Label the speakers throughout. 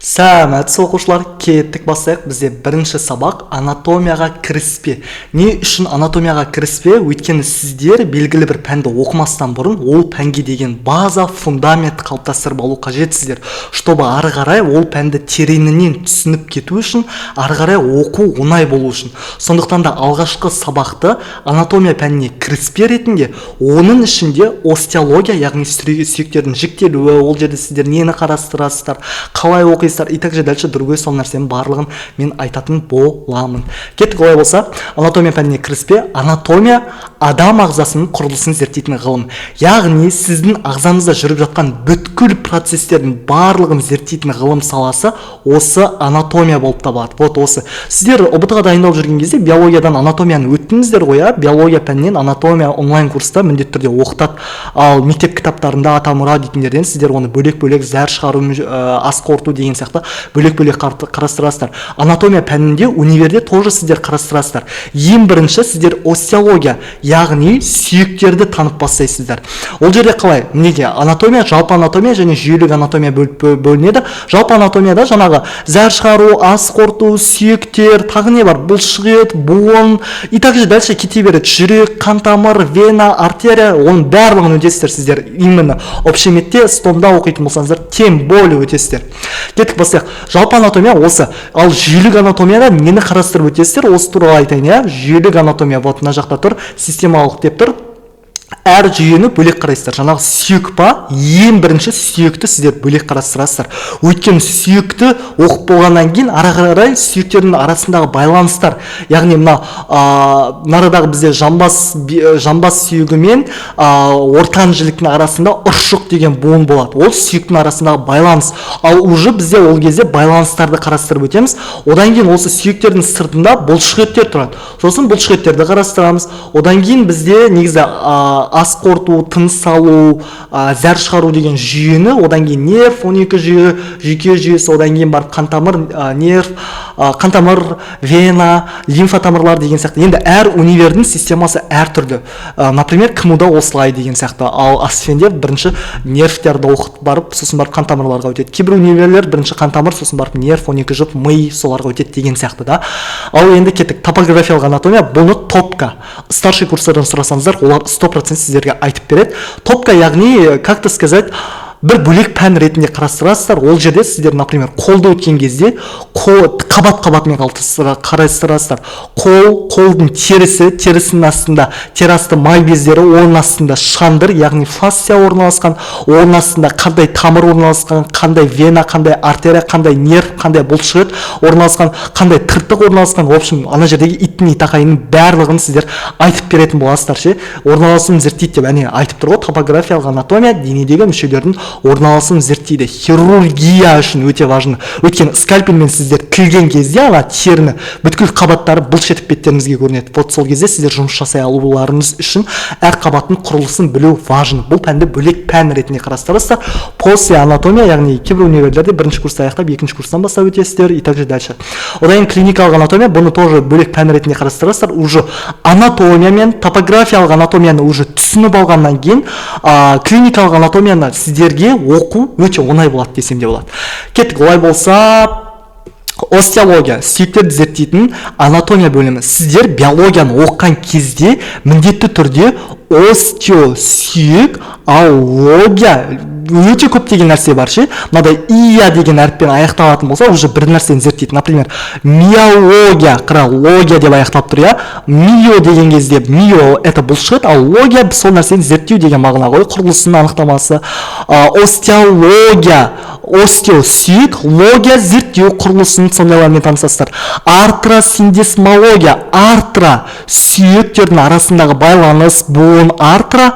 Speaker 1: Сәлеметсіз оқушылар, кеттік бастайық. Бізде бірінші сабақ анатомияға кіріспе. Не үшін анатомияға кіріспе? Өйткені сіздер белгілі бір пәнді оқымастан бұрын ол пәнге деген база, фундамент қалыптастырып алу қажетсіздер. Чтобы ары қарай ол пәнді тереңінен түсініп кету үшін, ары қарай оқу оңай болу үшін. Сондықтан да алғашқы сабақты анатомия пәніне кіріспе ретінде, оның ішінде остеология, яғни сүйектердің жіктелуі, ол жерде сіздер нені қарастырасыздар, қалай оқисыздар и так же дальше другой сол нәрсенің барлығын мен айтатын боламын. Кеттік, олай болса, анатомия пәніне кіріспе. Анатомия адам ағзасының құрылысын зерттейтін ғылым. Яғни сіздің ағзаңызда жүріп жатқан бүткіл процестердің барлығын зерттейтін ғылым саласы осы анатомия болып табылады. Вот осы. Сіздер ұбт-ға дайындалып жүрген кезде биологиядан анатомияны өттіңіздер ғой, биология пәнінен анатомия онлайн курста міндетті түрде оқытады. Ал мектеп кітаптарында атамұра дейтіндерден сіздер оны бөлек-бөлек зәр шығару, ас қорыту деген сияқты бөлек-бөлек қарастырасыздар. Анатомия пәнінде универде тоже сіздер қарастырасыздар. Ең бірінші сіздер остеология, яғни сүйектерді танып бастайсыздар. Ол жерде қалай? Неге? Анатомия, жалпы анатомия және жүйелік анатомия бөлінеді. Жалпы анатомияда жаңағы зәр шығару, ас қорыту, сүйектер, тағы не бар? Бұлшық ет, буын и так же дальше кете береді. Жүрек, қан тамыр, вена, артерия, оның барлығын өтесіздер сіздер. Именно общеметте стомда оқитын болсаңыздар, тем более өтесіздер. Кеттік бастайық. Жалпы анатомия осы. Ал жүйелік анатомияда нені қарастырып өтесіздер? Осы туралы айтайын, иә? Жүйелік анатомия вот мына жақта тұр, системалық деп тұр. Әр жүйені бөлек қарайсыздар. Жаңағы сүйек па? Ең бірінші сүйекті сіздер бөлек қарастырасыздар. Өйткені сүйекті оқып болғаннан кейін ары қарай сүйектердің арасындағы байланыстар, яғни нарадағы бізде жамбас сүйегі мен ортан жіліктің арасында ұршық деген буын болады. Ол сүйектің арасындағы байланыс. Ал уже бізде ол кезде байланыстарды қарастырып өтеміз. Одан кейін осы сүйектердің сыртында бұлшық еттер тұрады. Сосын бұлшық еттерді қарастырамыз. Одан кейін бізде негізі ас қорыту, тыныс алу, зәр шығару деген жүйені, одан кейін нерв, 12 жүйе, жүйке жүйесі, одан кейін бар қантамыр, нерв, қантамыр, вена, лимфотамырлар деген сияқты. Енді әр универдің системасы әр түрлі. Например, КМУ-да осылай деген сияқты. Ал АСФЕНде бірінші нервтерді оқытып барып, сосын барып қантамырларға өтеді. Кейбір универлер бірінші қантамыр, сосын барып нерв, 12 жұп, ми соларға өтеді деген сияқты да. Ал енді кеттік, топографиялық анатомия, бұны топка. Старший курстардан сұрасаңыздар, олар 100% сіздерге айтып береді. Топка, яғни, как-то сказать, бір бөлек пән ретінде қарастырасыздар. Ол жерде сіздер, например, қолды өткен кезде қабат-қабатымен қарастырасыздар. Қолдың терісінің астында тері асты май бездері, оның астында шандыр, яғни фасция орналасқан, оның астында қандай тамыр орналасқан, қандай вена, қандай артерия, қандай нерв, қандай бұлшық ет орналасқан, қандай тыртық орналасқан. В общем, ана жердегі иттің итақайының барлығын сіздер айтып беретін боласыздар ше. Орналасуын зерттейді деп айтып тұр ғой. Топографиялық анатомия денедегі мүшелердің орналасуын зерттейді. Хирургия үшін өте важны. Өйткені скальпельмен сіздер тілген кезде ана теріні бүткіл қабаттары бұлшық ет беттеріңізге көрінеді. Вот сол кезде сіздер жұмыс жасай алуларыңыз үшін әр қабаттың құрылысын білу важны. Бұл пәнді бөлек пән ретінде қарастырасыздар. После анатомия, яғни кейбір универлерде бірінші курста аяқтап, екінші курстан бастап өтесіздер и так же дальше. Одан клиникалық анатомия, бұны тоже бөлек пән ретінде қарастырасыздар. Уже анатомия мен топографиялық анатомияны уже түсініп алғаннан кейін, клиникалық анатомияны сіздерге оқу өте оңай болады десем де болады. Кеттік, олай болса, остеология, сүйектерді зерттейтін анатомия бөлімі. Сіздер биологияны оқыған кезде міндетті түрде остеосүйек, алогия өте көп деген нәрсе бар ше. Мынадай ия деген әріппен аяқталатын болса, уже бір нәрсені зерттейді. Например, миология, логия деп аяқталып тұр, я. Мио деген кезде, мио это бұлшық ет, ал логия сол нәрсені зерттеу деген мағына ғой, құрылысының анықтамасы. Остеология, остеосүйек, логия зерттеу құрылысының сондайлармен танысасыздар. Артросиндесмология, артра сүйектердің арасындағы байланыс, буын, артра,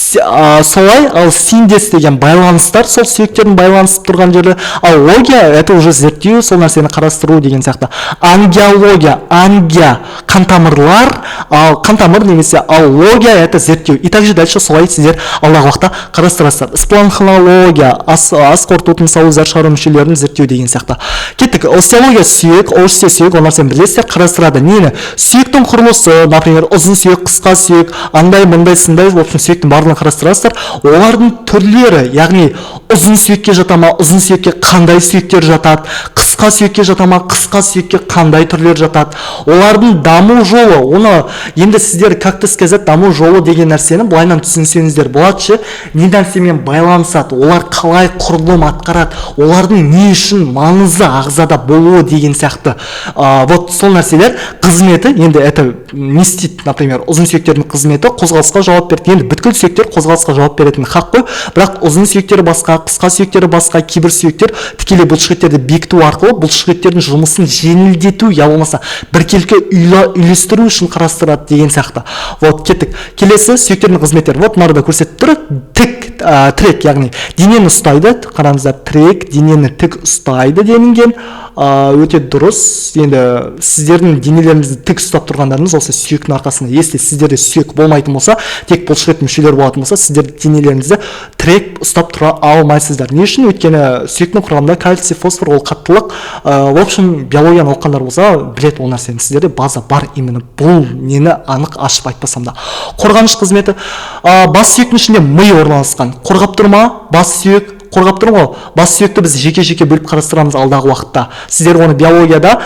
Speaker 1: солай, ал синдес деген байланыстар, сол сүйектердің байланысып тұрған жері. Ал логия, это уже зерттеу, сол нәрсені қарастыру деген сияқты. Ангиология, ангия, қантамырлар, ал қантамыр немесе ал логия, это зерттеу. И также дальше солай сіздер алдағы уақытта қарастырасыздар. Спланхология, ас қорыту, тыныс алу, зәр шығару мүшелерін зерттеу деген сияқты. Кеттік, остеология сүйек, остеосүйек, ол нәрсені білесіздер, қарастырады. Нені? Сүйектің құрылысы, например, ұзын сүйек, қысқа сүйек, андай, мындай, сындай, в общем, сүйектің барлығын қарастырасыздар. Олардың түрлері, яғни ұзын сүйекке жата ма, ұзын сүйекке қандай сүйектер жатады, қысқа сүйекке жата ма, қысқа сүйекке қандай түрлер жатады, олардың даму жолы, оны енді сіздер как-то сказать даму жолы деген нәрсені былайынан түсінсеңіздер болады ше, не нәрсемен байланысады, олар қалай құрылым атқарады, олардың не үшін маңызы ағзада болуы деген сияқты. Вот сол нәрселер қызметі, енді это не істейді, например, ұзын сүйектердің қызметі қозғалысқа жауап береді. Енді бүткіл сүйектер қозғалысқа жауап беретін хақ қой, бірақ ұзын сүйектері басқа, қысқа сүйектері басқа, кейбір сүйектер тікелей бұлшықеттерді бекіту арқылы бұлшықеттердің жұмысын жеңілдету, я болмаса біркелкі үйлестіру үшін қарастырады деген сияқты. Вот кеттік. Келесі сүйектердің қызметтері. Вот мынада көрсетіп тұр. Тірек, яғни денені ұстайды. Қараңыздар, тірек денені тік ұстайды делінген. Өте дұрыс. Енді сіздердің денелеріңізді тік ұстап тұрғандарыңыз осы сүйектің арқасында. Если сіздерде сүйек болмайтын болса, тек бұлшықет мүшелері болатын болса, сіздер денелеріңізді тірек ұстап тұра алмайсыздар. Не үшін? Өйткені сүйектің құрамында кальций, фосфор, ол қаттылық. В общем, биологияны оқығандар болса, біледі ол нәрсені. Сіздерде база бар именно. Бұл нені анық ашып айтпасам да. Қорғаныш қызметі. Бас сүйектің ішінде ми орналасқан. Қорғап тұр ма? Бас сүйек қорғап тұр ғой. Бас сүйекті біз жеке-жеке бөліп қарастырамыз алдағы уақытта. Сіздер оны биологияда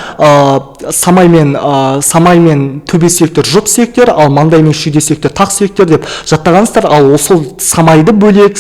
Speaker 1: самай мен төбе сүйектер жұп сүйектер, ал маңдай мен шүйде сүйектер тақ сүйектер деп жаттағансыздар. Ал сол самайды бөлек,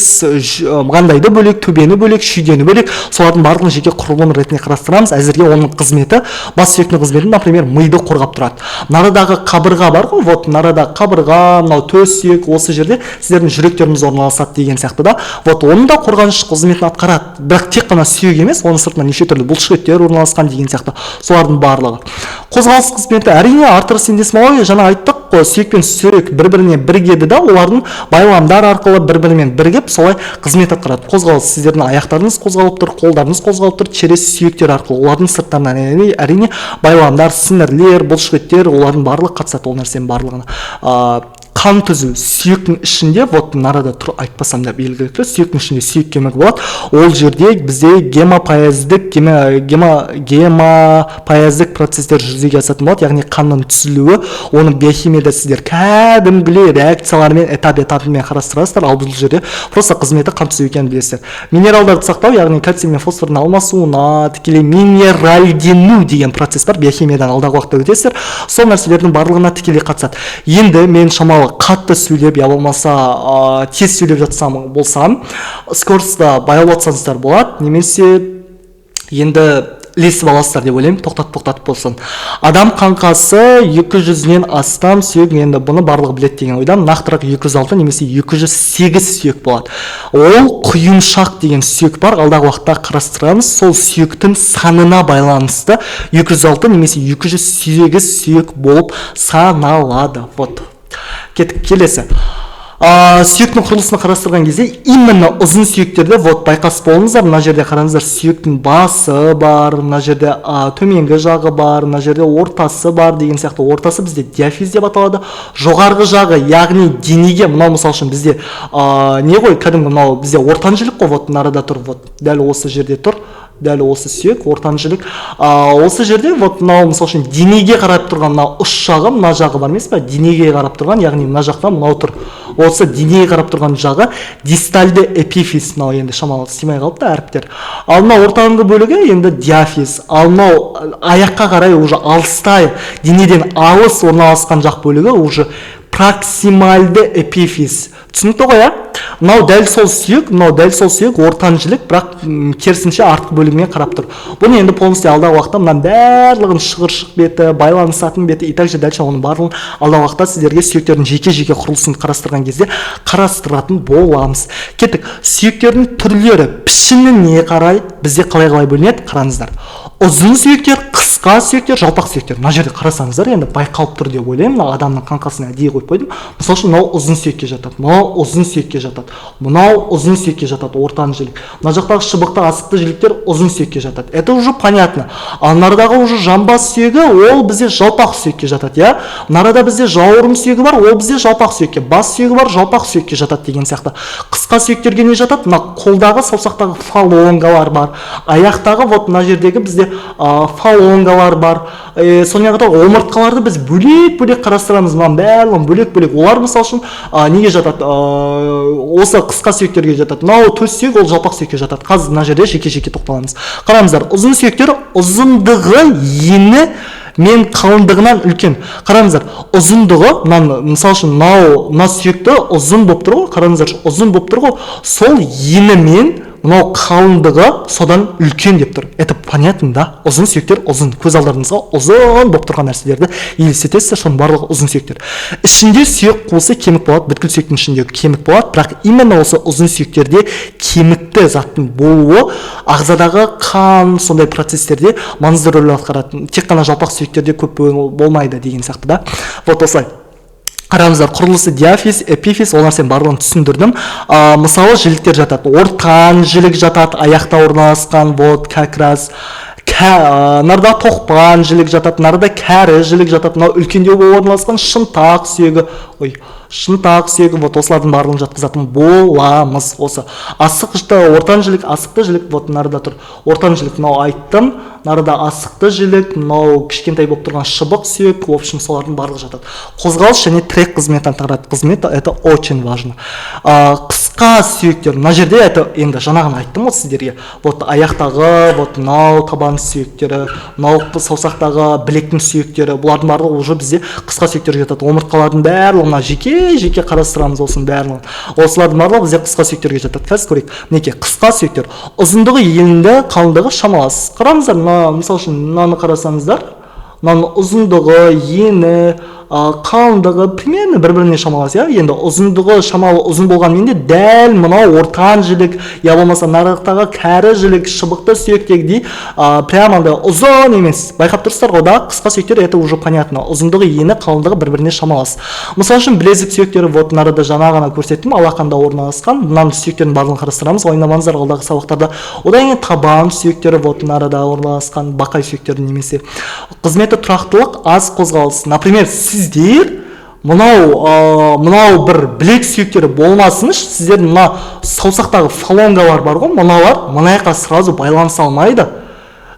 Speaker 1: маңдайды бөлек, төбені бөлек, шүйдені бөлек, солардың барлығын жеке құрылым ретінде қарастырамыз. Әзірге оның қызметі, бас сүйектің қызметі, например, миды қорғап тұрады. Нарадағы қабырға бар ғой, вот нарадағы қабырға, мынау төс сүйек, осы жерде сіздердің жүректеріңіз орналасады деген сияқты да. Вот оның да қорғаныш қызметін атқарады. Бірақ тек қана сүйек емес, оның сыртынан неше түрлі бұлшықеттер орналасқан деген сияқты. Солардың барлығы. Қозғалыс қызметі әрине артеросиндесмология, жаңа айттық қой, сүйек пен сүйек бір-біріне бірігеді да, олардың байламдар арқылы бір-бірімен бірігіп солай қызмет атқарады. Қозғалыс, сіздердің аяқтарыңыз қозғалып тұр, қолдарыңыз қозғалып тұр, через сүйектер арқылы. Олардың сырттарынан әрине байламдар, сіңірлер, бұлшықеттер, олардың барлығы қатысады ол нәрсенің барлығына. Қан түзу сүйектің ішінде, вот нарада тұр айтпасам да белгілі, сүйектің ішінде сүйек кемігі болады. Ол жерде бізде гемопоэздік процестер жүзеге асатын болады, яғни қанның түзілуі, оның биохимияда сіздер кәдімгілей реакциялармен этап-этапымен қарастырасыздар, ал бұл жерде просто қызметі қан түзу екенін білесіздер. Минералдарды сақтау, яғни кальций мен фосфордың алмасуына тікелей минеральдену деген процесс бар, биохимиядан алдағы уақытта өтесіздер. Сол нәрселердің барлығына тікелей қатысады. Енді мен шамалы қатты сөйлеп, я болмаса тез сөйлеп жатсам болсам, скоростьта баяу жатсаңыздар болады, немесе енді ілесіп аласыздар деп ойлаймын, тоқтатып болсын. Адам қаңқасы 200-нен астам сүйек, енді бұны барлығы біледі деген ойдам, нақтырақ 206 немесе 208 сүйек болады. Ол құйымшақ деген сүйек бар, алдағы уақытта қарастырамыз, сол сүйектің санына байланысты 206 немесе 208 сүйек болып саналады. Вот. Кеттік, келесі. Сүйектің құрылысына қарастырған кезде именно ұзын сүйектерде вот байқас болыңыздар, мына жерде қараңыздар, сүйектің басы бар, мына жерде төменгі жағы бар, мына жерде ортасы бар деген сияқты. Ортасы бізде диафиз деп аталады. Жоғарғы жағы, яғни денеге, мынау мысал үшін бізде не ғой, кәдімгі мынау бізде ортан жілік қой, вот нарада тұр, вот дәл осы жерде тұр. Дәл осы сүйек, ортан жілік. Осы жерде, вот мынау мысал үшін денеге қарап тұрған мынау ұш жағы, мына жағы бар емес пе? Денеге қарап тұрған, яғни мына жақта мынау тұр. Осы денеге қарап тұрған жағы дистальды эпифиз, мынау енді шамалы істемей қалыпты әріптер. Ал мынау ортаңғы бөлігі енді диафиз. Ал мынау аяққа қарай уже алыстай, денеден алыс орналасқан жақ бөлігі уже проксимальды эпифиз. Түсінікті ғой, мынау дәл сол сүйек, ортан жілік, бірақ керісінше артқы бөлігімен қарап тұр. Бұны енді полностью алдағы уақытта мынан барлығын шығыршық беті, байланысатын беті, и также дальше оның барлығын алдағы уақытта сіздерге сүйектердің жеке-жеке құрылысын қарастырған кезде қарастыратын боламыз. Кеттік, сүйектердің түрлері пішініне қарай бізде қалай бөлінеді, қараңыздар. Ұзын сүйектер, қысқа сүйектер, жалпақ сүйектер. Мына жерде қарасаңыздар, енді байқалып тұр деп ойлаймын. Адамның қаңқасына әдейі қойып қойдым. Мысалы үшін мынау ұзын сүйекке жатады, мынау ұзын сүйекке жатады, мынау ұзын сүйекке жатады, ортан жілік. Мына жақтағы шыбықты асықты жіліктер ұзын сүйекке жатады. Это уже понятно. Ал нарадағы уже жамбас сүйегі, ол бізде жалпақ сүйекке жатады, я. Нарада бізде жауырын сүйегі бар, ол бізде жалпақ сүйекке, бас сүйегі бар, жалпақ сүйекке жатады деген сияқты. Қысқа сүйектерге не жатады? Мына қолдағы, саусақтағы фалонгалар бар. Аяқтағы вот мына жердегі бізде фалонга фалангалар бар. Сонымен қатар омыртқаларды біз бөлек қарастырамыз. Мына барлығын бөлек. Олар мысалы үшін неге жатады? Осы қысқа сүйектерге жатады. Мынау төс сүйек, ол жалпақ сүйекке жатады. Қазір мына жерде жеке тоқталамыз. Қараңыздар, ұзын сүйектер ұзындығы ені мен қалыңдығынан үлкен. Қараңыздар, ұзындығы, мысалы үшін мына сүйекті ұзын болып тұр ғой, қараңыздар, ұзын болып тұр ғой, сол ені мен мынау қалыңдығы содан үлкен деп тұр. Это понятно, да? Ұзын сүйектер ұзын, көз алдарыңызға ұзын болып тұрған нәрселерді елестетесіздер, соның барлығы ұзын сүйектер. Ішінде сүйек қуысы кемік болады, бүткіл сүйектің ішінде кемік болады, бірақ именно осы ұзын сүйектерде кемікті заттың болуы ағзадағы қан сондай процестерде маңызды рөл атқарады. Тек қана жалпақ сүйектерде көп болмайды деген сияқты, да? Вот осылай. Қараңыздар, құрылысы диафиз, эпифиз, ол нәрсені барлығын түсіндірдім. Мысалы, жіліктер жатады. Ортан жілік жатады, аяқта орналасқан, вот, как раз. Нарда тоқпан жілік жатады, нарда кәрі жілік жатады. Мынау үлкендеу орналасқан шынтақ сүйегі. Шынтақ сүйегі, вот осылардың барлығын жатқызатын боламыз. Осы асықты, ортан жілік, асықты жілік, вот нарда тұр. Ортан жілік, мынау айттым. Нарда асықты жілік, мынау кішкентай болып тұрған шыбық сүйек, в общем, солардың барлығы жатады. Қозғалыс және тірек қызметін атқарады. Қызмет, это очень важно. Қысқа сүйектер, мына жерде это енді жаңағын айттым ғой сіздерге. Вот аяқтағы, вот мынау табан сүйектері, мынау саусақтағы білектің сүйектері, бұлардың барлығы уже бізде қысқа сүйектер жатады. Омыртқалардың барлығына жеке қарастырамыз осының барлығын. Осылардың барлығы бізде қысқа сүйектерге жатады. Қазір көрейік. Мінекей, қысқа сүйектер. Ұзындығы енді, қалыңдығы шамалас. Қараңыздар, мысалы үшін мынаны қарасаңыздар, мынаның ұзындығы, ені, қалыңдығы примерно бір-біріне шамалас, иә? Енді ұзындығы шамалы ұзын болғанмен де дәл мынау ортан жілік, я болмаса нарықтағы кәрі жілік, шыбықты сүйектегідей прямо ұзын емес. Байқап тұрсыздар ғой, да? Қысқа сүйектер это уже понятно. Ұзындығы, ені, қалыңдығы бір-біріне шамалас. Мысалы үшін білезік сүйектері вот нарада жаңа ғана көрсеттім, алақанда орналасқан. Мынаның сүйектерін барлығын қарастырамыз, ойнамаңыздар алдағы сабақтарда. Одан кейін табан сүйектері вот нарада орналасқан, бақай сүйектері немесе. Қызметі тұрақтылық, аз қозғалыс. Например, сіздер мынау бір білек сүйектері болмасыныш, сіздер мына саусақтағы фалангалар бар ғой, мыналар мынаяққа сразу байланыса алмайды.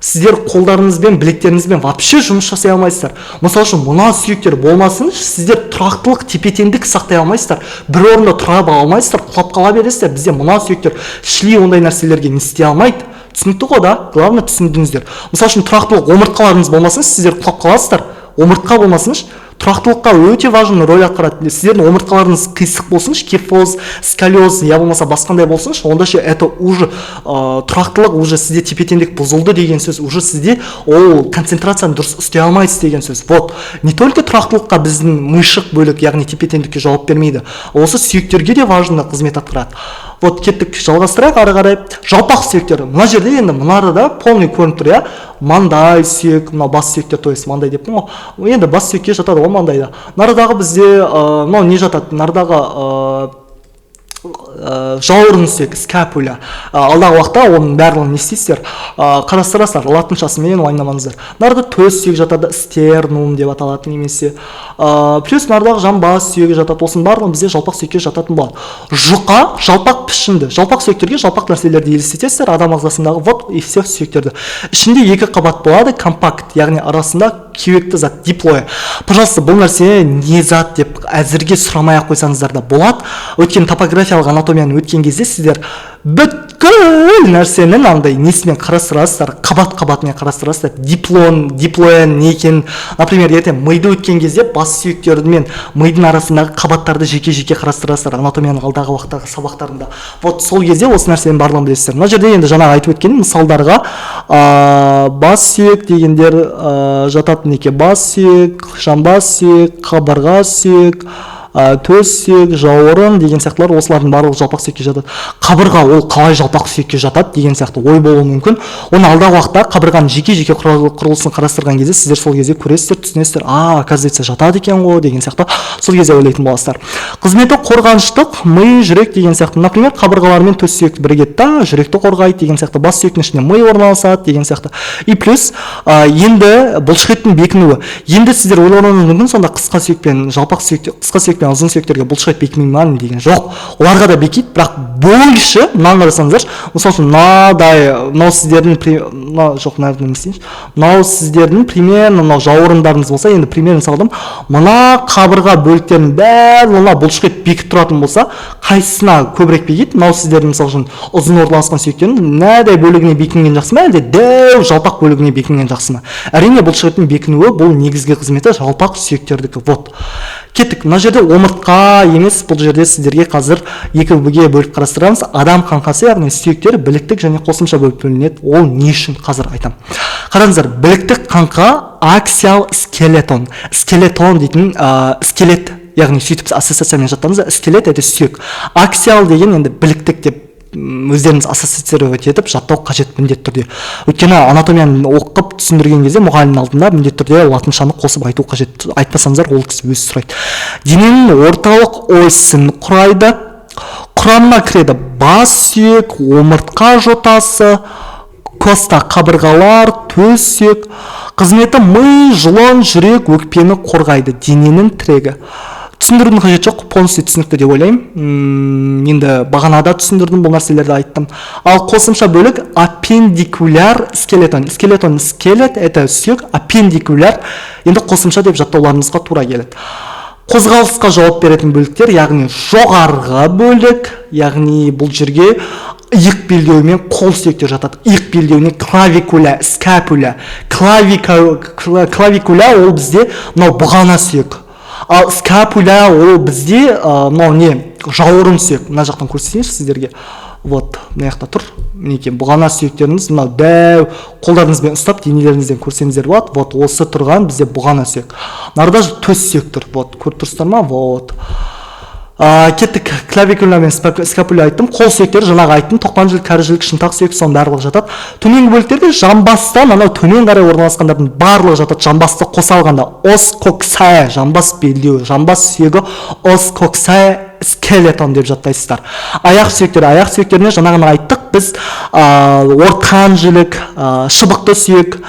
Speaker 1: Сіздер қолдарыңызбен, білектеріңізбен вообще жұмыс жасай алмайсыздар. Мысалы үшін мына сүйектер болмасыныш, сіздер тұрақтылық, тепе-теңдік сақтай алмайсыздар. Бір орында тұра алмайсыздар, құлап қала бересіздер. Бізде мына сүйектер шли ондай нәрселерге не істей алмайды. Түсінікті ғой, да? Главное түсіндіңіздер. Мысалы үшін тұрақтылық, омыртқаларыңыз болмасыныш, сіздер құлап қаласыздар. Омыртқа болмасыныш, тұрақтылыққа өте важный роль атқарады. Сіздердің омыртқаларыңыз қисық болсыныш, кифоз, сколиоз, я болмаса басқандай болсыныш, онда ше это уже тұрақтылық, уже сізде тепе-теңдік бұзылды деген сөз, уже сізде ол концентрацияны дұрыс істей алмайсыз деген сөз. Вот, не только тұрақтылыққа біздің мышық бөлік, яғни тепе-теңдікке жауап бермейді, осы сүйектерге де важный қызмет атқарады. Вот кеттік, жалғастырайық ары қарай. Жалпақ сүйектер. Мына жерде енді мынада полный көрініп тұр, иә? Маңдай сүйек, мына бас сүйектер, то есть маңдай деппін ғой. Енді бас сүйекке жатады ғой маңдайда. Нарадағы бізде мынау не жатады? Нарадағы жауырын сүйек, скапуля. Алдағы уақытта оның барлығын не істейсіздер? Қарастырасыздар, латыншасымен ойнамаңыздар. Нарда төс сүйек жатады, стернум деп аталады немесе. Плюс нардағы жамбас сүйегі жатады. Осының барлығы бізде жалпақ сүйекке жататын болады. Жұқа, жалпақ пішінді. Жалпақ сүйектерге жалпақ нәрселерді елестетесіздер, адам ағзасындағы вот и все сүйектерді. Ішінде екі қабат болады, компакт, яғни арасында кеуекті зат, диплоя. Пожалуйста, бұл нәрсе не зат деп әзірге сұрамай-ақ қойсаңыздар да болады. Өткен топографиялық анатомияны өткен кезде сіздер бүткіл нәрсенің андай несімен қарастырасыздар, қабат-қабатымен қарастырасыздар. Диплоя не екен. Например, ертең миды өткен кезде бас сүйектері мен мидың арасындағы қабаттарды жеке-жеке қарастырасыздар анатомияның алдағы уақыттағы сабақтарында. Вот сол кезде осы нәрсенің барлығын білесіздер. Мына жерде енді жаңа айтып өткен мысалдарға бас сүйек дегендер жатады. Неке бас сүйек, жамбас сүйек, қабырға сүйек, төс сүйек, жауырын деген сияқтылар осылардың барлығы жалпақ сүйекке жатады. Қабырға ол қалай жалпақ сүйекке жатады деген сияқты ой болуы мүмкін. Оны алдағы уақытта қабырғаның жеке-жеке құрылысын қарастырған кезде сіздер сол кезде көресіздер, түсінесіздер, оказывается жатады екен ғой деген сияқты сол кезде ойлайтын боласыздар. Қызметі қорғаныштық, ми, жүрек деген сияқты. Например, қабырғалар мен төс сүйек бірігеді, жүректі қорғайды деген сияқты. Бас сүйектің ішінде ми орналасады деген сияқты. И плюс енді бұлшықеттің бекінуі. Енді сіздер ойлауыңыз мүмкін, сонда қысқа сүйек пен жалпақ сүйек, қысқа сүйек пен ұзын сүйектерге бұлшықет бекімей ма деген жоқ, оларға да бекиді, бірақ больше мынаны қарасаңыздаршы, мысалы үшін мынау сіздердің мынау сіздердің примерно мынау жауырындарыңыз болса, енді примерно салдым, мына қабырға бөліктерінің барлығына бұлшықет бекіп тұратын болса, қайсысына көбірек бекиді? Мынау сіздердің мысалы үшін ұзын орналасқан сүйектердің мынадай бөлігіне бекінген жақсы ма, әлде дәу жалпақ бөлігіне бекінген жақсы ма? Әрине бұлшықеттің бекінуі бұл негізгі қызметі жалпақ сүйектердікі. Вот. Кеттік. Мына жерде омыртқа емес, бұл жерде сіздерге қазір екі бөлікке бөліп қарастырамыз. Адам қаңқасы, яғни сүйектер біліктік және қосымша бөліп бөлінеді. Ол не үшін қазір айтам. Қараңыздар, біліктік қаңқа аксиал скелетон. Скелетон дейтін скелет, яғни сөйтіп ассоциациямен жаттаңыз. Скелет это сүйек. Аксиал деген енді біліктік деп өздеріңіз ассоциировать етіп жаттау қажет міндетті түрде. Өйткені анатомияны оқып түсіндірген кезде мұғалімнің алдында міндетті түрде латыншаны қосып айту қажет. Айтпасаңыздар ол кісі өзі сұрайды. Дененің орталық осін құрайды. Құрамына кіреді бас сүйек, омыртқа жотасы, коста қабырғалар, төс сүйек. Қызметі ми, жұлын, жүрек, өкпені қорғайды. Дененің тірегі. Түсіндірудің қажет жоқ, полностью түсінікті деп ойлаймын. Енді бағанада түсіндірдім, бұл нәрселерді айттым. Ал қосымша бөлік аппендикуляр скелетон. Скелетон, скелет, это сүйек, аппендикуляр. Енді қосымша деп жаттауларыңызға тура келеді. Қозғалысқа жауап беретін бөліктер, яғни жоғарғы бөлік, яғни бұл жерге иық белдеуі мен қол сүйектер жатады. Иық белдеуіне клавикуля, скапуля. Клавикуля ол бізде мынау бұғана сүйек. Ал скапуля ол бізде мынау не жауырын сүйек. Мына жақтан көрсетейінші сіздерге. Вот, мына жақта тұр. Мінекей бұғана сүйектеріңіз мынау дәу қолдарыңызбен ұстап денелеріңізден көрсеңіздер болады. Вот, осы тұрған бізде бұғана сүйек. Нарда төс сүйек тұр. Вот, көріп тұрсыздар ма? Вот. Кеттік, клавикуля мен скапуля айттым. Қол сүйектері жаңағы айттым. Тоқпан жілік, кәрі жілік, шынтақ сүйек, соның барлығы жатады. Төменгі бөліктерде жамбастан анау төмен қарай орналасқандардың барлығы жатады. Жамбасты қоса алғанда ос коксая, жамбас белдеуі, жамбас сүйегі ос коксая скелетон деп жаттайсыздар. Аяқ сүйектеріне жаңағыны айттық. Біз ортан жілік, шыбықты сүйек,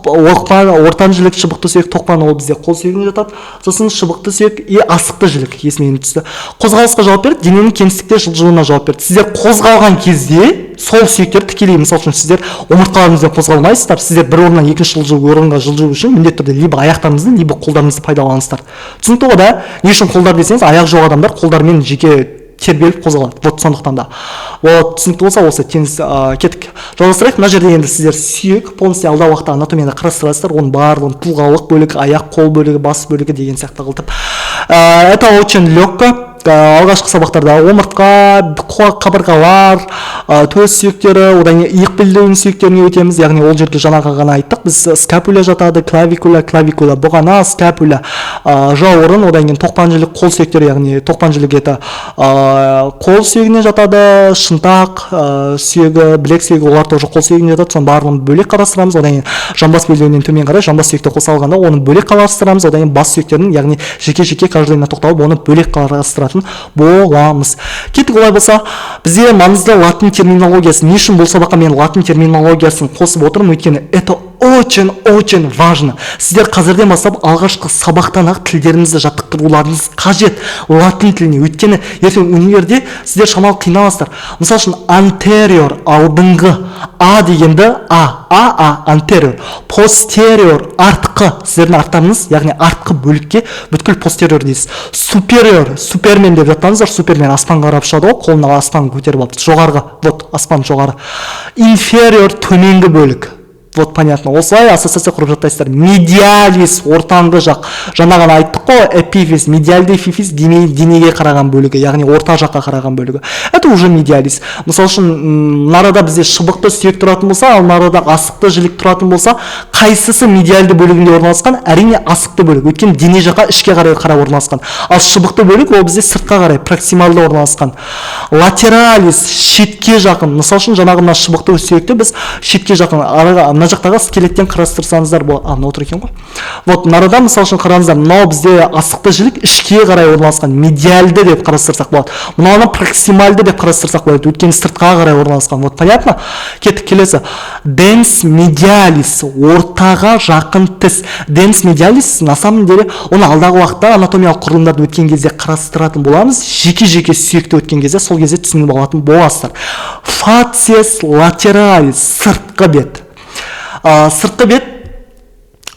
Speaker 1: ортан жілік, шыбықты сүйек, тоқпан ол бізде қол сүйегіне жатады. Сосын шыбықты сүйек и асықты жілік есіме түсті. Қозғалысқа жауап берді, дененің кеңістікте жылжуына жауап берді. Сіздер қозғалған кезде сол сүйектер тікелей, мысалы үшін сіздер омыртқаларыңызбен қозғалмайсыздар. Сіздер бір орыннан екінші орынға жылжу үшін міндетті түрде либо аяқтарыңызды, либо қолдарыңызды пайдаланыңыздар. Түсінікті ғой да? Не үшін қолдар десеңіз, аяқ жоқ адамдар қолдарымен жеке тербеліп қозғалады. Вот сондықтан да. Вот түсінікті болса осы теңіз кеттік. Жалғастырайық. Мына жерде енді сіздер сүйек полностью алдағы уақытта анатомияда қарастырасыздар. Оның барлығын тұлғалық бөлігі, аяқ, қол бөлігі, бас бөлігі деген сияқты қылтып. Это очень легко. Алғашқы сабақтарда омыртқа, қабырғалар, төс сүйектері, одан иық белдеуінің сүйектеріне өтеміз. Яғни ол жерге жаңағы ғана айттық. Біз скапуля жатады, клавикуля, бұғана, скапуля, жауырын, одан кейін тоқпан жілік, қол сүйектері, яғни тоқпан жілік еті қол сүйегіне жатады, шынтақ сүйегі, білек сүйегі, олар тоже қол сүйегіне жатады. Соның барлығын бөлек қарастырамыз. Одан кейін жамбас белдеуінен төмен қарай жамбас сүйекті қоса алғанда оны бөлек қарастырамыз. Одан кейін бас сүйектерін, яғни жеке-жеке каждыйына тоқталып, оны бөлек қарастырамыз боламыз. Кеттік. Олай болса, бізде маңызды латын терминологиясы. Не үшін бұл сабаққа мен латын терминологиясын қосып отырмын? Өйткені это очень важно. Сіздер қазірден бастап алғашқы сабақтан ақ тілдеріңізді жаттықтыруларыңыз қажет латын тіліне. Өйткені ертең универде сіздер шамалы қиналасыздар. Мысалы үшін anterior алдыңғы, а дегенді anterior, posterior артқы, сіздердің арттарыңыз, яғни артқы бөлікке бүткіл posterior дейсіз. Superior, супермен деп жаттаңыздар. Супермен аспанға қарап ұшады ғой, қолына аспан көтеріп алып, жоғарғы, вот аспан жоғары. Inferior төменгі бөлік. Вот понятно. Осылай ассоциация құрып жаттайсыздар. Медиалис ортаңғы жақ. Жаңағыны айттық қой, эпифиз, медиальды эпифиз денеге қараған бөлігі, яғни орта жаққа қараған бөлігі. Это уже медиалис. Мысалы үшін, нарада бізде шыбықты сүйек тұратын болса, ал нарада асықты жілік тұратын болса, қайсысы медиальды бөлігінде орналасқан? Әрине асықты бөлік. Өйткені дене жаққа ішке қарай орналасқан. Ал шыбықты бөлік ол бізде сыртқа қарай, проксималды орналасқан. Латералис шетке жақын. Мысалы үшін, жаңағы мына шыбықты сүйекті біз шетке жақын мына жақтағы скелеттен қарастырсаңыздар болады. Мына отыр екен ғой. Вот мынада мысалы үшін қараңыздар, мынау бізде асықты жілік ішке қарай орналасқан, медиальды деп қарастырсақ болады. Мынаны проксимальды деп қарастырсақ болады, өйткені сыртқа қарай орналасқан. Вот понятно? Кеттік келесі. Dens medialis, ортаға жақын тіс. Dens medialis, на самом деле, оны алдағы уақытта анатомиялық құрылымдарды өткен кезде қарастыратын боламыз. Жеке-жеке сүйекті өткен кезде, сол кезде түсініп алатын боласыздар. Facies lateralis, сыртқы бет. Сыртқы бет,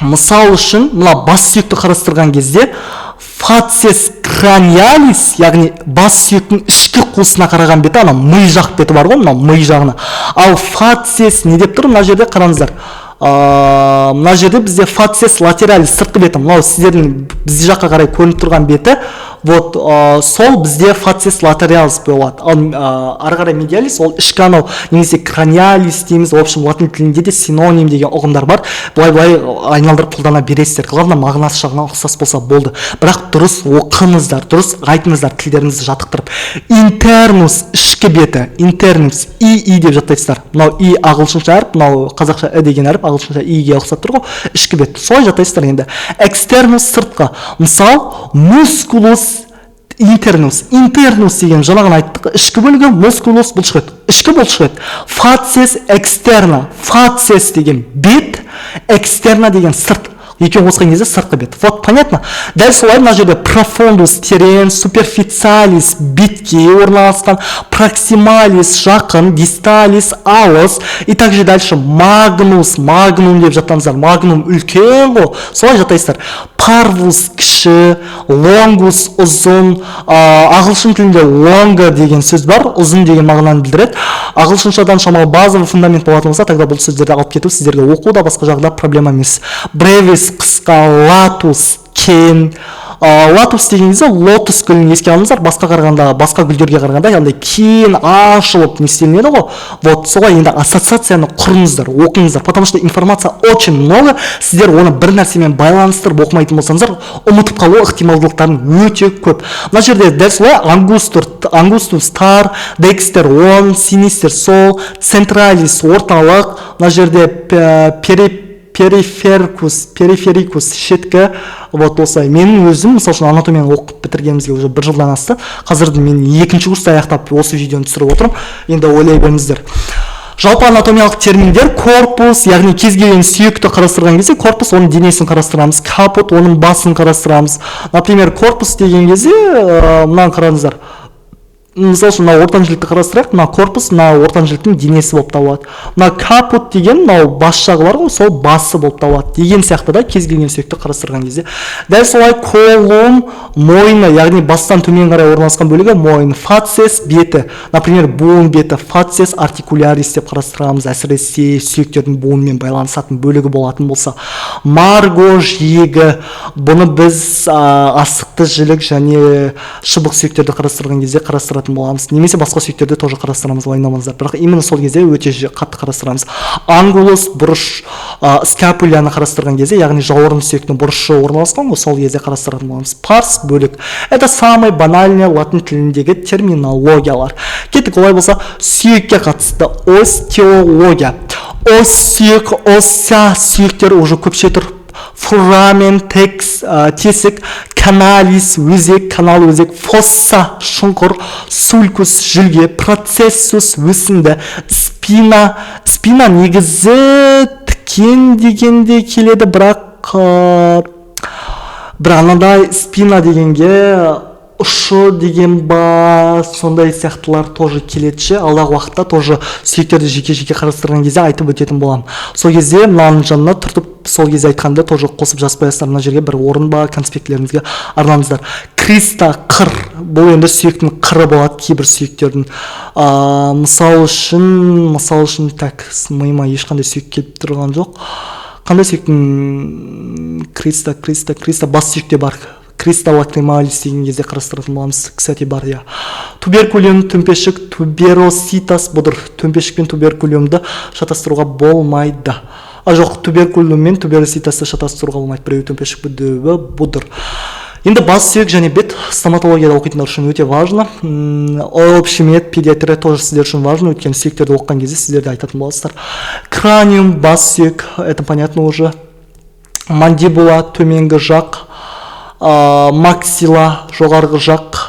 Speaker 1: мысал үшін, мына бас сүйекті қарастырған кезде, facies cranialis, яғни бас сүйектің ішкі қуысына қараған беті, ана ми жақ беті бар ғой, мына ми жағына. Ал facies не деп тұр? Мына жерде қараңыздар. Мына жерде бізде facies lateralis, сыртқы беті, мынау сіздердің бізде жаққа қарай көрініп тұрған беті, вот сол бізде facies lateralis болады. Ал ары қарай medialis, ол ішкі анау немесе cranialis дейміз. В общем, латын тілінде де синоним деген ұғымдар бар. Былай айналдырып қолдана бересіздер. Главное, мағынасы жағынан ұқсас болса болды. Бірақ дұрыс оқыңыздар, дұрыс айтыңыздар, тілдеріңізді жаттықтырып. Internus, ішкі беті, internus, и деп жаттайсыздар. Мынау и ағылшынша әріп, мынау қазақша деген әріп, ағылшынша иге ұқсап тұр ғой. Ішкі бет. Солай жаттайсыздар енді. Externus, сыртқы. Мысал, musculus internus деген жаңағын айттық, ішкі бөлігі, musculus бұлшықет, ішкі бұлшықет. Facies externa, facies деген бет, externa деген сырт. Екеуін қосқан кезде сыртқы бет. Вот понятно? Дәл солай мына жерде profundus терен, superficialis бетке орналасқан, proximalis жақын, distalis алыс, и также дальше magnus, magnum деп жаттаңыздар. Magnum үлкен ғой, солай жаттайсыздар. Parvus кіші, longus ұзын, ағылшын тілінде longer деген сөз бар, ұзын деген мағынаны білдіреді. Ағылшыншадан шамалы базовый фундамент болатын болса, тогда бұл сөздерді алып кету сіздерге оқуда басқа жағда проблема емес. Brevis қысқа, latus кен. Латус деген кезде лотос гүлін еске алыңыздар, басқа гүлдерге қарағанда яғни кейін ашылып не істелінеді ғой. Вот солай енді ассоциацияны құрыңыздар, оқыңыздар, потому что информация очень много. Сіздер оны бір нәрсемен байланыстырып оқымайтын болсаңыздар, ұмытып қалу ықтималдылықтарын өте көп. Мына жерде дәл солай ангустус тар, декстер он, синистер сол, централис орталық, мына жерде периферикус шеткі. Вот осылай. Менің өзім, мысалы үшін анатомияны оқып бітіргенімізге уже 1 жылдан асты. Қазірде мен 2-ші курста аяқтап осы видеоны түсіріп отырмын. Енді ойлай беріңіздер. Жалпы анатомиялық терминдер: корпус, яғни кез келген сүйекті қарастырған кезде корпус, оның денесін қарастырамыз, капут, оның басын қарастырамыз. Например, корпус деген кезде мынаны қараңыздар. Мысалы үшін мына ортан жілікті қарастырайық, мына корпус, мына ортан жіліктің денесі болып табылады. Мына капут деген мынау бас жағы бар ғой, сол басы болып табылады. Деген сияқты да кез келген сүйекті қарастырған кезде. Дәл солай колум, мойны, яғни бастан төмен қарай орналасқан бөлігі мойын, facies беті, например, буын беті, facies articularis деп қарастырамыз, әсіресе сүйектердің буынымен байланысатын бөлігі болатын болса. Марго жиегі, бұны біз асықты жілік және шыбық сүйектерді қарастырған кезде қарастырамыз боламыз, немесе басқа сүйектерді тоже қарастырамыз, ойнамаңыздар. Бірақ именно сол кезде өте қатты қарастырамыз. Ангулус, бұрыш, скапуляны қарастырған кезде, яғни жауырын сүйектің бұрышы орналасқан ғой, сол кезде қарастыратын боламыз. Парс, бөлік. Это самый банальный латын тіліндегі терминологиялар. Кеттік, олай болса, сүйекке қатысты остеология. Ос сүйек, ося сүйектер уже көпше тұр. Фурамен, тесік, каналис, өзек, канал өзек, фосса, шұңқыр, сулькус, жүлге, процессус, өсінді, спина негізі тікен дегенде келеді, бірақ анадай спина дегенге ұшы деген ба, сондай сияқтылар тоже келетші. Алдағы уақытта тоже сүйектерді жеке-жеке қарастырған кезде айтып өтетін болам. Сол кезде мынаның жанына тұртып, сол кезде айтқанды тоже қосып жазып қоясыздар. Мына жерге бір орын ба, конспектлеріңізге арнаңыздар. Криста, қыр. Бұл енді сүйектің қыры болады кейбір сүйектердің. Мысал үшін так миыма ешқандай сүйек келіп тұрған жоқ. Қандай сүйектің криста бас сүйекте бар. Криста лакрималис деген кезде қарастыратын боламыз. Кстати, бар, я. Туберкулем, төмпешік, тубероситас бұдыр. Төмпешік пен туберкулемді шатастыруға болмайды. Жоқ, туберкулем мен тубероситасты шатастыруға болмайды. Біреу төмпешік бұдыр. Енді бас сүйек және бет стоматологияда оқитындар үшін өте важно. Общий мед, педиатрия тоже сіздер үшін важно, өйткені сүйектерді оқыған кезде сіздерде айтатын боласыздар. Краниум, бас сүйек, это понятно уже. Мандибула, төменгі жақ, максила, жоғарғы жақ.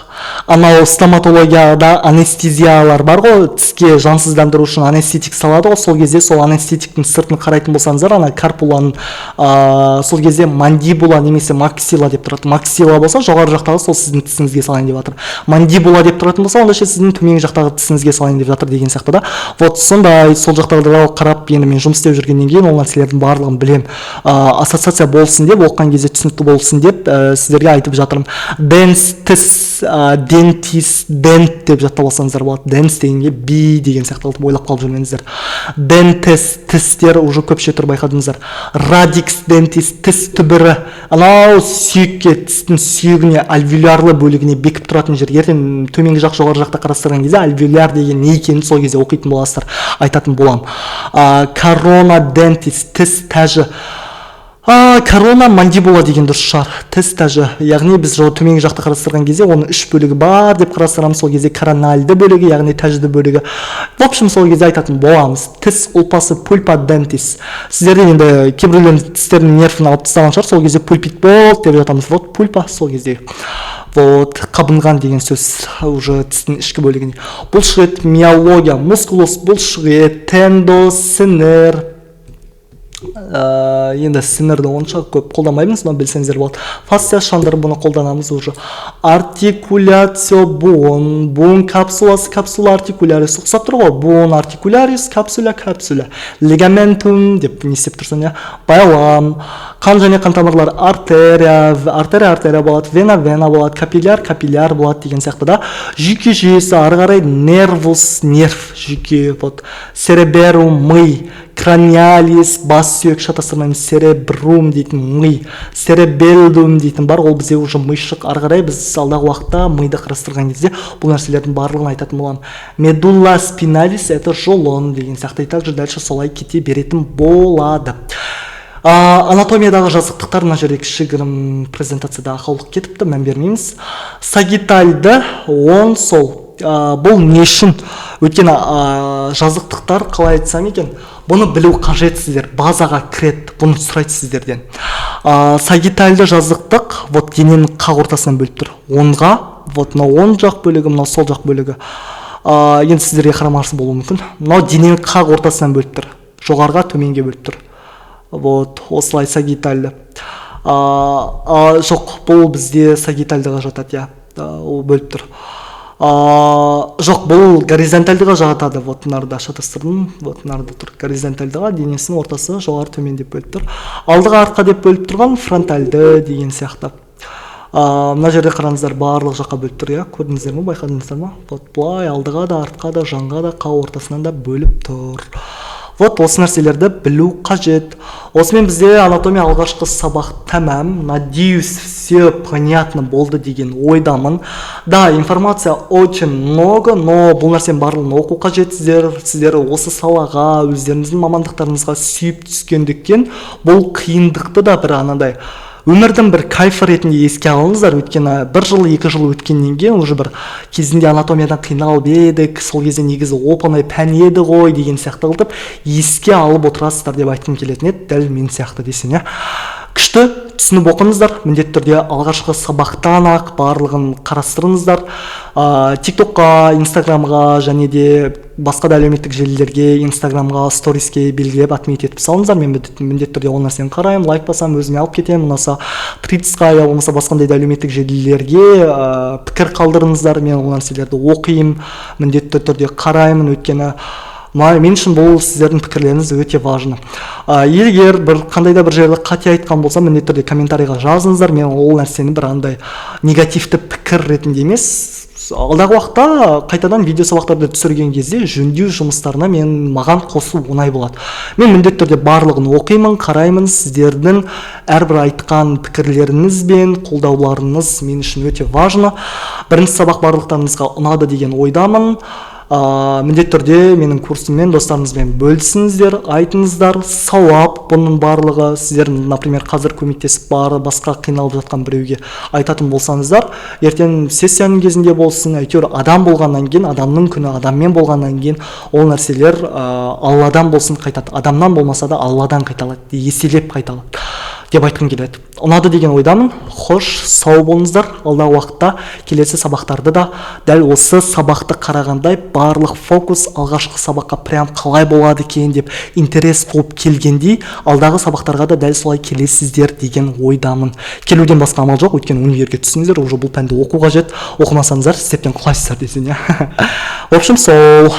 Speaker 1: Анау стоматологияда анестезиялар бар ғой, тіске жансыздандыру үшін анестетик салады ғой, сол кезде сол анестетиктің сыртын қарайтын болсаңыздар, ана карпуланың сол кезде мандибула немесе максила деп тұрады. Максила болса жоғары жақтағы сол сіздің тісіңізге салайын деп жатыр. Мандибула деп тұратын болса, онда ше сіздің төменгі жақтағы тісіңізге салайын деп жатыр деген сияқты да. Вот сондай сол жақтағыларға қарап, енді мен жұмыс істеп жүргеннен кейін ол нәрселердің барлығын білем. Ассоциация болсын деп, оқыған кезде түсінікті болсын деп сіздерге айтып жатырмын. Тіс, дентист, дент деп жаттап алсаңыздар болады. Денс дегенге би деген сияқты қылып ойлап қалып жүрмеңіздер. Дентист, тістер уже көпше тұр байқадыңыздар. Радикс дентист, тіс түбірі. Анау сүйекке, тістің сүйегіне, альвеолярлы бөлігіне бекіп тұратын жер. Ертең төменгі жақ, жоғары жақта қарастырған кезде альвеоляр деген не екенін сол кезде оқитын боласыздар, айтатын болам. Корона дентист, тіс тәжі. Корона мандибула деген дұрыс шығар, тіс тәжі. Яғни біз төменгі жақта қарастырған кезде оның үш бөлігі бар деп қарастырамыз, сол кезде корональды бөлігі, яғни тәжді бөлігі. В общем, сол кезде айтатын боламыз. Тіс ұлпасы пульпа дентис. Сіздерде енді кейбіреулердің тістерінің нервін алып тастаған шығар, сол кезде пульпит болды деп жатамыз. Вот пульпа сол кезде. Вот қабынған деген сөз уже тістің ішкі бөлігіне. Бұлшық ет, миология, мускулус, бұлшық ет, тендо, синер. Енді синерді онша көп қолданбаймыз, но білсеңіздер болады. Фасция шандыр, бұны қолданамыз уже. Артикуляцио буон, буон капсуласы, капсула артикулярис. Ұқсап тұр ғой, буон артикулярис, капсуля, капсуля. Лигаментум деп не істеп тұрсын, я. Байлам, қан және қан тамырлар, артерия, артерия болады, вена болады, капилляр болады деген сияқты да. Жүйке жүйесі, ары қарай нервус, нерв жүйке, вот. Цереберум, ми, краниалис, бас сүйек, шатастырмаймыз, церебрум дейтін ми, церебелдум дейтін бар, ол бізде уже мишық. Ары қарай біз алдағы уақытта миды қарастырған кезде бұл нәрселердің барлығын айтатын боламын. Медулла спиналис, это жолон деген сияқты. И также дальше солай кете беретін болады. Анатомиядағы жазықтықтар, мына жерде кішігірім презентацияда ақаулық кетіпті, мән бермейміз. Сагитальды, оң сол. Бұл не үшін? Өйткені жазықтықтар, қалай айтсам екен, бұны білу қажет сіздер, базаға кірет, бұны сұрайды сіздерден. Сагитальды жазықтық, вот дененің қақ ортасынан бөліп тұр. Онға, вот мына оң жақ бөлігі, мына сол жақ бөлігі. Енді сіздерге қарамарсы болуы мүмкін. Мына дененің қақ ортасынан бөліп тұр. Жоғарға, төменге бөліп тұр. Вот, осылай сагитальды. Жоқ, бұл бізде сагитальдыға жатады, я. Ол бөліп тұр. Жоқ, бұл горизонтальдыға жатады. Вот нарда шатастырдым, вот нарда тұр. Горизонтальдыға денесінің ортасы жоғары төмен деп бөліп тұр. Алдыға артқа деп бөліп тұрған фронтальды деген сияқты. Мына жерде қараңыздар, барлық жаққа бөліп тұр, я. Көрдіңіздер ме, байқадыңыздар ма? Вот бұлай алдыға да, артқа да, жанға да, қақ ортасынан да бөліп тұр. Вот осы нәрселерді білу қажет. Осымен бізде анатомия алғашқы сабақ тәмам. Надеюсь, все понятно болды деген ойдамын. Да, информация очень много, но бұл нәрсенің барлығын оқу қажет. Сіздер осы салаға, өздеріңіздің мамандықтарыңызға сүйіп түскендіктен бұл қиындықты да бір анандай өмірдің бір кайфы ретінде еске алыңыздар. Өйткені бір жыл, 2 жыл өткеннен кейін уже бір кезінде анатомиядан қиналып едік, сол кезде негізі оп-оңай пән еді ғой деген сияқты қылып еске алып отырасыздар деп айтқым келетін еді, дәл мен сияқты десең, я. Күшті түсініп оқыңыздар, міндетті түрде алғашқы сабақтан ақ барлығын қарастырыңыздар. TikTokқа, Instagramға және де басқа да әлеуметтік желілерге, Instagramға, сториске белгілеп отмет етіп салыңыздар. Мен міндетті түрде ол нәрсені қараймын, лайк басам, өзіме алып кетемін. Ұнаса Threadsқа я болмаса басқандай да әлеуметтік желілерге пікір қалдырыңыздар. Мен ол нәрселерді оқимын, міндетті түрде қараймын, өйткені мен үшін бұл сіздердің пікірлеріңіз өте важны. Егер қандай да бір жерде қате айтқан болса, міндетті түрде комментарийға жазыңыздар. Мен ол нәрсені бір андай негативті пікір ретінде емес, алдағы уақытта қайтадан видео сабақтарды түсірген кезде жөндеу жұмыстарына маған қосу оңай болады. Мен міндетті түрде барлығын оқимын, қараймын. Сіздердің әрбір айтқан пікірлеріңіз бен қолдауларыңыз мен үшін өте важны. Бірінші сабақ барлықтарыңызға ұнады деген ойдамын. міндетті түрде менің курсыммен достарыңызбен бөлісіңіздер, айтыңыздар. Сауап бұның барлығы. Сіздер, например, қазір көмектесіп басқа қиналып жатқан біреуге айтатын болсаңыздар, ертең сессияның кезінде болсын, әйтеуір адам болғаннан кейін, адамның күні адаммен болғаннан кейін ол нәрселер Алладан болсын қайтады. Адамнан болмаса да Алладан қайталады, еселеп қайталады деп айтқым келеді. Ұнады деген ойдамын. Хош, сау болыңыздар. Алдағы уақытта келесі сабақтарды да дәл осы сабақты қарағандай барлық фокус алғашқы сабаққа прям қалай болады екен деп интерес болып келгендей, алдағы сабақтарға да дәл солай келесіздер деген ойдамын. Келуден басқа амал жоқ, өйткені универге түссеңіздер, уже бұл пәнді оқу қажет. Оқымасаңыздар, септен құлайсыздар десең, иә. В общем, сол